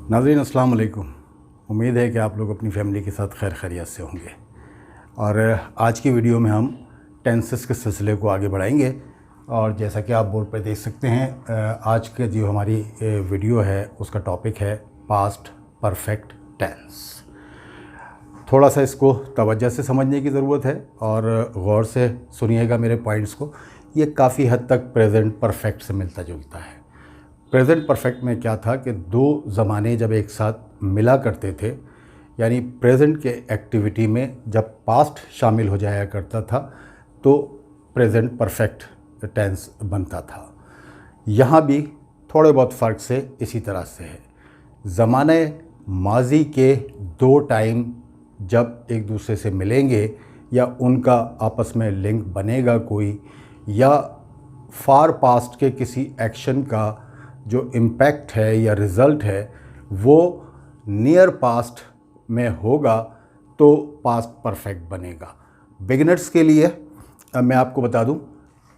नाज़रीन अस्सलाम वालेकुम। उम्मीद है कि आप लोग अपनी फैमिली के साथ खैर खैरियत से होंगे। और आज की वीडियो में हम टेंसेस के सिलसिले को आगे बढ़ाएंगे। और जैसा कि आप बोर्ड पर देख सकते हैं, आज के जो हमारी वीडियो है उसका टॉपिक है पास्ट परफेक्ट टेंस। थोड़ा सा इसको तवज्जो से समझने की ज़रूरत है और गौर से सुनिएगा मेरे पॉइंट्स को। ये काफ़ी हद तक प्रेजेंट परफेक्ट से मिलता जुलता है। प्रेजेंट परफेक्ट में क्या था कि दो ज़माने जब एक साथ मिला करते थे, यानी प्रेजेंट के एक्टिविटी में जब पास्ट शामिल हो जाया करता था तो प्रेजेंट परफेक्ट टेंस बनता था। यहाँ भी थोड़े बहुत फ़र्क से इसी तरह से है। ज़माने माजी के दो टाइम जब एक दूसरे से मिलेंगे या उनका आपस में लिंक बनेगा कोई, या फार पास्ट के किसी एक्शन का जो इम्पैक्ट है या रिज़ल्ट है वो नियर पास्ट में होगा तो पास्ट परफेक्ट बनेगा। बिगिनर्स के लिए मैं आपको बता दूं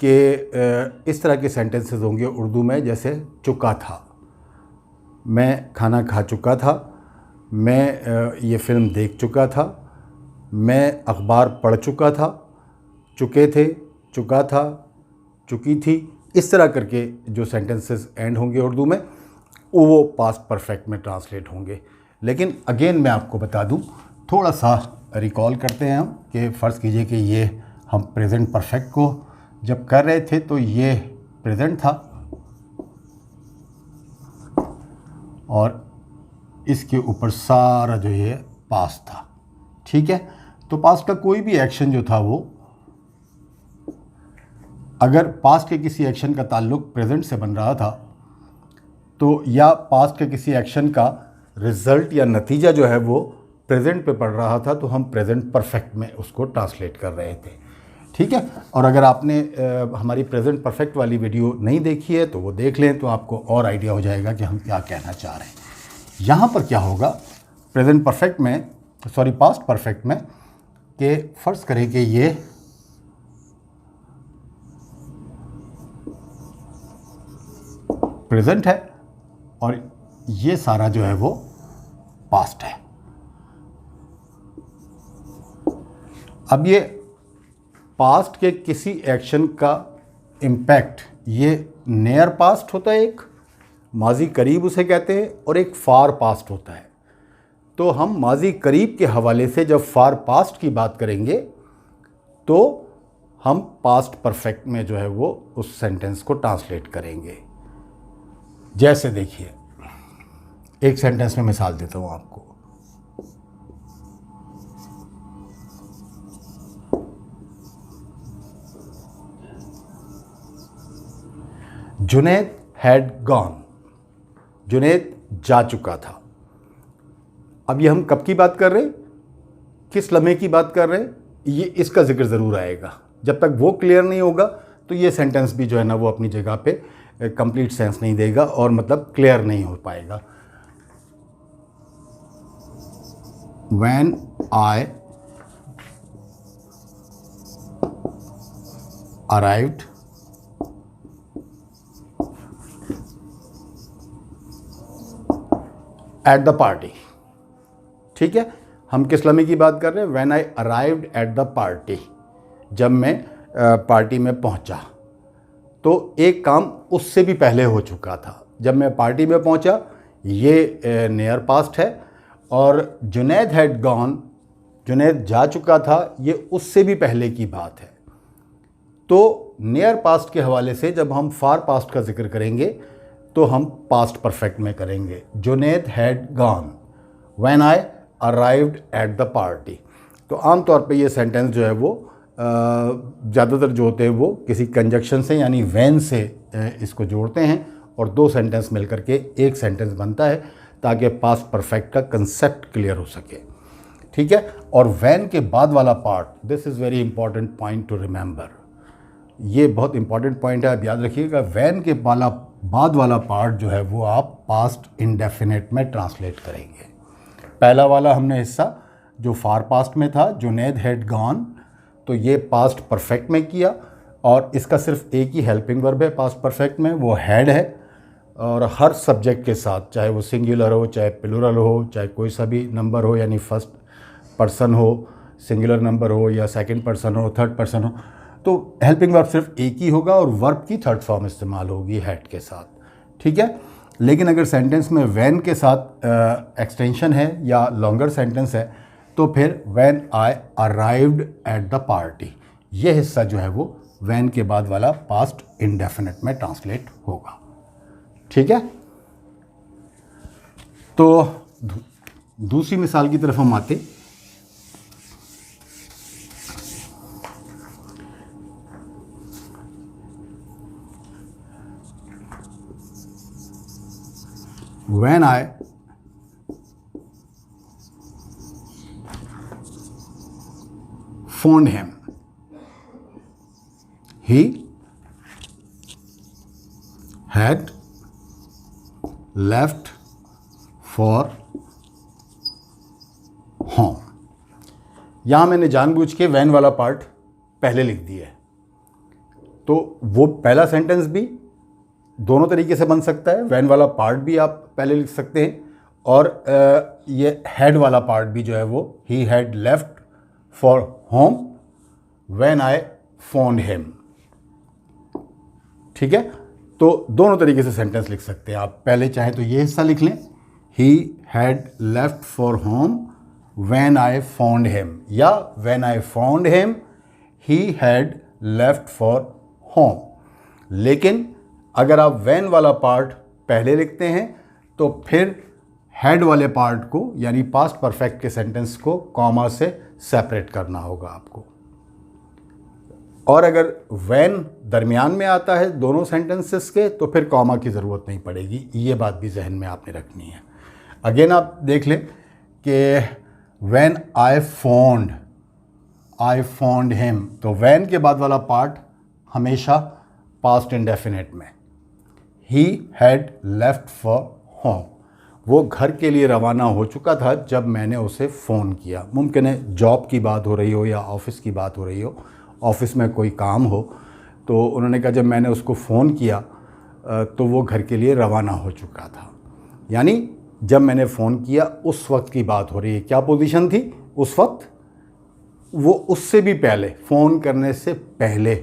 कि इस तरह के सेंटेंसेस होंगे उर्दू में, जैसे चुका था, मैं खाना खा चुका था, मैं ये फ़िल्म देख चुका था, मैं अखबार पढ़ चुका था, चुके थे, चुका था, चुकी थी। इस तरह करके जो सेंटेंसेस एंड होंगे उर्दू में वो पास्ट परफेक्ट में ट्रांसलेट होंगे। लेकिन अगेन मैं आपको बता दूं, थोड़ा सा रिकॉल करते हैं हम कि फ़र्ज़ कीजिए कि ये हम प्रेजेंट परफेक्ट को जब कर रहे थे तो ये प्रेजेंट था और इसके ऊपर सारा जो ये पास्ट था। ठीक है, तो पास्ट का कोई भी एक्शन जो था वो, अगर पास्ट के किसी एक्शन का ताल्लुक़ प्रेजेंट से बन रहा था तो, या पास्ट के किसी एक्शन का रिज़ल्ट या नतीजा जो है वो प्रेजेंट पे पड़ रहा था, तो हम प्रेजेंट परफेक्ट में उसको ट्रांसलेट कर रहे थे। ठीक है, और अगर आपने हमारी प्रेजेंट परफेक्ट वाली वीडियो नहीं देखी है तो वो देख लें, तो आपको और आइडिया हो जाएगा कि हम क्या कहना चाह रहे हैं। यहाँ पर क्या होगा प्रेजेंट परफेक्ट में, सॉरी पास्ट परफेक्ट में, कि फ़र्ज़ करें कि ये प्रेजेंट है और ये सारा जो है वो पास्ट है। अब ये पास्ट के किसी एक्शन का इम्पैक्ट ये नियर पास्ट होता है, एक माजी करीब उसे कहते हैं, और एक फार पास्ट होता है। तो हम माजी करीब के हवाले से जब फार पास्ट की बात करेंगे तो हम पास्ट परफेक्ट में जो है वो उस सेंटेंस को ट्रांसलेट करेंगे। जैसे देखिए, एक सेंटेंस में मिसाल देता हूँ आपको। जुनैद हैड गॉन, जुनैद जा चुका था। अब ये हम कब की बात कर रहे हैं, किस लम्हे की बात कर रहे हैं, ये इसका जिक्र ज़रूर आएगा। जब तक वो क्लियर नहीं होगा तो ये सेंटेंस भी जो है ना वो अपनी जगह पे कंप्लीट सेंस नहीं देगा और मतलब क्लियर नहीं हो पाएगा। When I arrived at the party, ठीक है, हम किस लम्हे की बात कर रहे हैं, When I arrived at the party, जब मैं पार्टी में पहुंचा। तो एक काम उससे भी पहले हो चुका था। जब मैं पार्टी में पहुंचा ये नियर पास्ट है, और जुनैद हैड गॉन, जुनैद जा चुका था, ये उससे भी पहले की बात है। तो नियर पास्ट के हवाले से जब हम फार पास्ट का जिक्र करेंगे तो हम पास्ट परफेक्ट में करेंगे। Junaid had gone when I arrived at the party. तो आम तौर पे ये सेंटेंस जो है वो ज़्यादातर जो होते हैं वो किसी कंजक्शन से यानी वैन से इसको जोड़ते हैं और दो सेंटेंस मिलकर के एक सेंटेंस बनता है ताकि पास्ट परफेक्ट का कंसेप्ट क्लियर हो सके। ठीक है, और वैन के बाद वाला part, this is very important point two remember, ये बहुत इंपॉर्टेंट पॉइंट है, आप याद रखिएगा। वैन के बाद वाला पार्ट जो है वो आप पास्ट इंडेफिनिट में ट्रांसलेट करेंगे। पहला वाला हमने हिस्सा जो फार पास्ट में था, जुनैद हैड गॉन, तो ये पास्ट परफेक्ट में किया और इसका सिर्फ एक ही हेल्पिंग वर्ब है पास्ट परफेक्ट में, वो हैड है। और हर सब्जेक्ट के साथ, चाहे वो सिंगुलर हो, चाहे प्लूरल हो, चाहे कोई सा भी नंबर हो, यानी फर्स्ट पर्सन हो, सिंगुलर नंबर हो या सेकंड पर्सन हो, थर्ड पर्सन हो, तो हेल्पिंग वर्ब सिर्फ एक ही होगा और वर्ब की थर्ड फॉर्म इस्तेमाल होगी हैड के साथ, ठीक है। लेकिन अगर सेंटेंस में व्हेन के साथ एक्सटेंशन है या लॉन्गर सेंटेंस है तो फिर when I arrived at the party, ये हिस्सा जो है वो व्हेन के बाद वाला पास्ट इंडेफिनिट में ट्रांसलेट होगा, ठीक है। तो दूसरी मिसाल की तरफ हम आते। When I phoned him, he had left for home। यहाँ मैंने जानबूझ के वैन वाला पार्ट पहले लिख दिया है, तो वो पहला सेंटेंस भी दोनों तरीके से बन सकता है। वैन वाला पार्ट भी आप पहले लिख सकते हैं और ये हैड वाला पार्ट भी जो है वो ही had left for home when I phoned him, ठीक है। तो दोनों तरीके से सेंटेंस लिख सकते हैं आप। पहले चाहे तो ये हिस्सा लिख लें, he had left for home when I phoned him, या when I phoned him he had left for home. लेकिन अगर आप व्हेन वाला पार्ट पहले लिखते हैं तो फिर हैड वाले पार्ट को, यानी पास्ट परफेक्ट के सेंटेंस को कॉमा से सेपरेट करना होगा आपको। और अगर व्हेन दरमियान में आता है दोनों सेंटेंसेस के तो फिर कॉमा की ज़रूरत नहीं पड़ेगी, ये बात भी जहन में आपने रखनी है। अगेन आप देख लें कि व्हेन आई फोन्ड हिम, तो व्हेन के बाद वाला पार्ट हमेशा पास्ट इंडेफिनिट में। ही हैड लेफ्ट फॉर होम, वो घर के लिए रवाना हो चुका था जब मैंने उसे फ़ोन किया। मुमकिन है जॉब की बात हो रही हो या ऑफ़िस की बात हो रही हो, ऑफ़िस में कोई काम हो, तो उन्होंने कहा जब मैंने उसको फ़ोन किया तो वो घर के लिए रवाना हो चुका था। यानी जब मैंने फ़ोन किया उस वक्त की बात हो रही है। क्या पोजीशन थी उस वक्त? वो उससे भी पहले, फ़ोन करने से पहले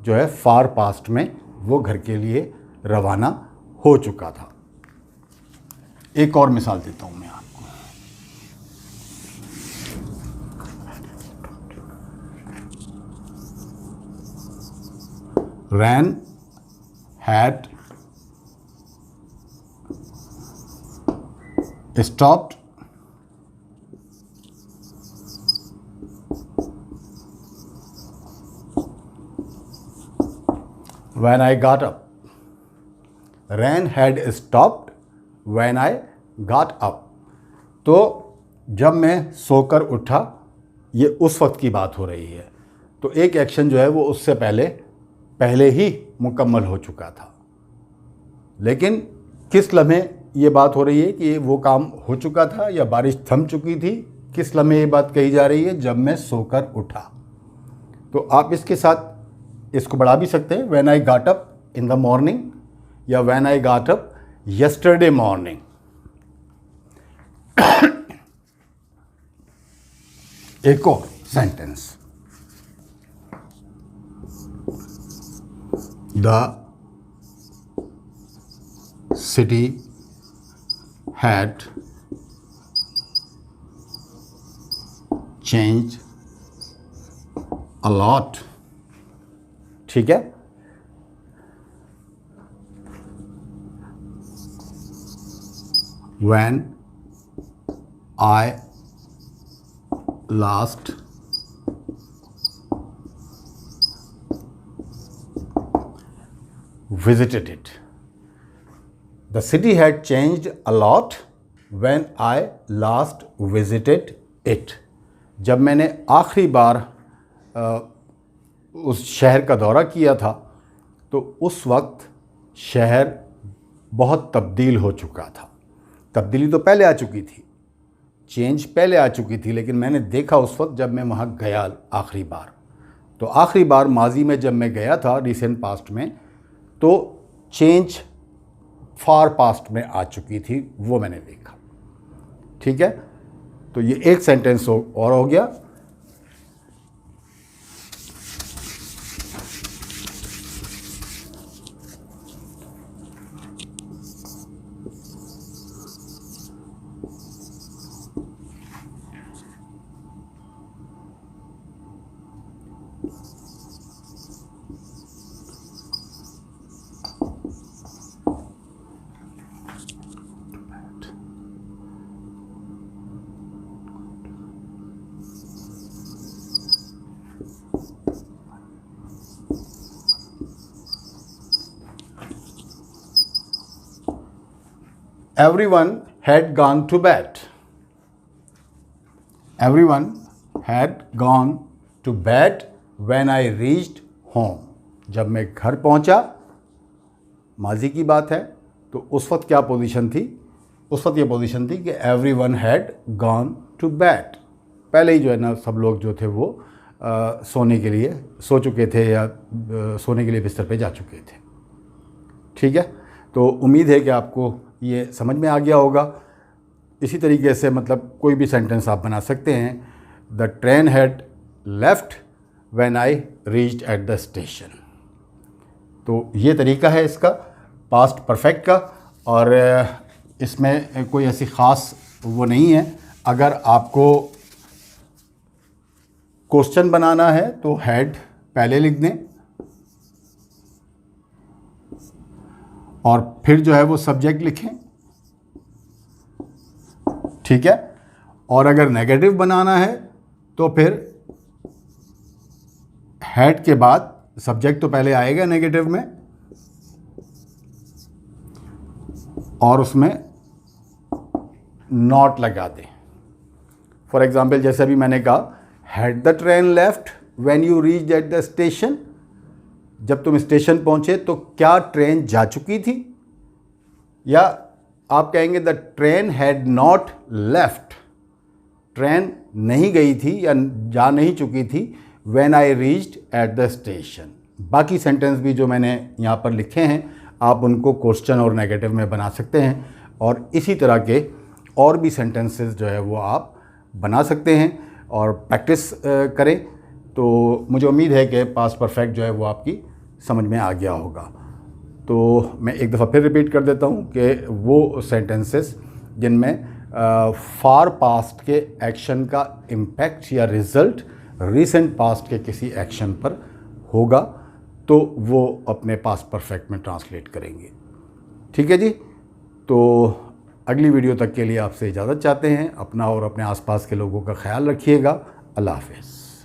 जो है फार पास्ट में वो घर के लिए रवाना हो चुका था। एक और मिसाल देता हूं मैं आपको। Rain had stopped when I got up। Rain had stopped when I got up। तो जब मैं सोकर उठा, ये उस वक्त की बात हो रही है। तो एक एक्शन जो है वो उससे पहले ही मुकम्मल हो चुका था। लेकिन किस लम्हे ये बात हो रही है कि वो काम हो चुका था या बारिश थम चुकी थी? किस लम्हे ये बात कही जा रही है? जब मैं सोकर उठा। तो आप इसके साथ इसको बढ़ा भी सकते हैं, when I got up in the morning या when I got up yesterday morning. एक और sentence, the city had changed a lot. ठीक है। When I last visited it, the city had changed a lot when I last visited it। जब मैंने आखिरी बार उस शहर का दौरा किया था तो उस वक्त शहर बहुत तब्दील हो चुका था। तब्दीली तो पहले आ चुकी थी, चेंज पहले आ चुकी थी, लेकिन मैंने देखा उस वक्त जब मैं वहाँ गया आखिरी बार। तो आखिरी बार माजी में जब मैं गया था, रिसेंट पास्ट में, तो चेंज फार पास्ट में आ चुकी थी, वो मैंने देखा। ठीक है, तो ये एक सेंटेंस और हो गया। Everyone had gone to bed. Everyone had gone to bed when I reached home. जब मैं घर पहुंचा, माजी की बात है, तो उस वक्त क्या पोजीशन थी? उस वक्त ये पोजीशन थी कि everyone had gone to bed. पहले ही जो है ना सब लोग जो थे वो सोने के लिए सो चुके थे या सोने के लिए बिस्तर पे जा चुके थे। ठीक है, तो उम्मीद है कि आपको ये समझ में आ गया होगा। इसी तरीके से मतलब कोई भी सेंटेंस आप बना सकते हैं। The train had left when I reached at the station. तो ये तरीका है इसका पास्ट परफेक्ट का, और इसमें कोई ऐसी ख़ास वो नहीं है। अगर आपको क्वेश्चन बनाना है तो हैड पहले लिख दें और फिर जो है वो सब्जेक्ट लिखें। ठीक है, और अगर नेगेटिव बनाना है तो फिर हैड के बाद सब्जेक्ट तो पहले आएगा नेगेटिव में, और उसमें नॉट लगा दें। फॉर एग्जाम्पल जैसे अभी मैंने कहा, had the train left when you reached at the station. जब तुम स्टेशन पहुंचे तो क्या ट्रेन जा चुकी थी? या आप कहेंगे the train had not left, train नहीं गई थी या जा नहीं चुकी थी when I reached at the station. बाकी सेंटेंस भी जो मैंने यहाँ पर लिखे हैं आप उनको क्वेश्चन और नेगेटिव में बना सकते हैं, और इसी तरह के और भी सेंटेंसेस जो है वो आप बना सकते हैं और प्रैक्टिस करें। तो मुझे उम्मीद है कि पास्ट परफेक्ट जो है वो आपकी समझ में आ गया होगा। तो मैं एक दफ़ा फिर रिपीट कर देता हूँ कि वो सेंटेंसेस जिनमें फार पास्ट के एक्शन का इम्पैक्ट या रिज़ल्ट रीसेंट पास्ट के किसी एक्शन पर होगा तो वो अपने पास्ट परफेक्ट में ट्रांसलेट करेंगे। ठीक है जी, तो अगली वीडियो तक के लिए आपसे इजाज़त चाहते हैं। अपना और अपने आसपास के लोगों का ख्याल रखिएगा। अल्लाह हाफ़िज़।